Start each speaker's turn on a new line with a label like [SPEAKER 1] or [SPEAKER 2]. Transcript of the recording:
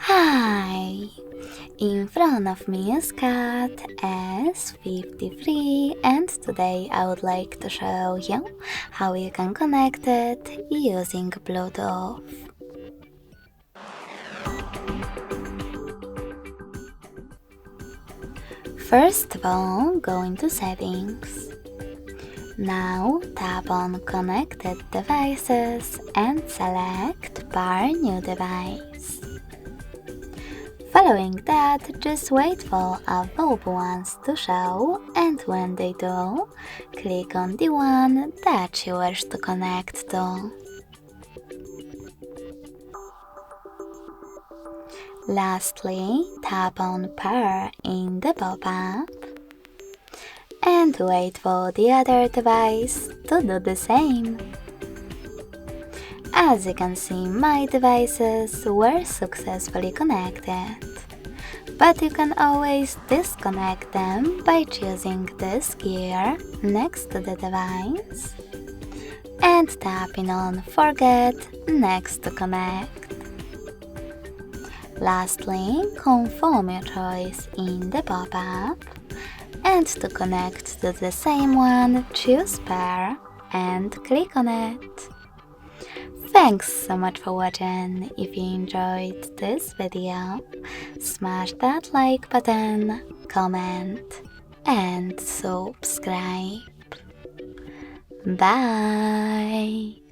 [SPEAKER 1] Hi! In front of me is CAT S53 and today I would like to show you how you can connect it using Bluetooth. First of all, go into Settings. Now tap on Connected Devices and select Pair New Device. Following that, just wait for available ones to show, and when they do, click on the one that you wish to connect to. Lastly, tap on Pair in the pop-up and wait for the other device to do the same. As you can see, my devices were successfully connected, but you can always disconnect them by choosing this gear next to the device and tapping on Forget next to connect. Lastly, confirm your choice in the pop-up, and to connect to the same one, choose Pair and click on it. Thanks so much for watching. If you enjoyed this video, smash that like button, comment and subscribe. Bye!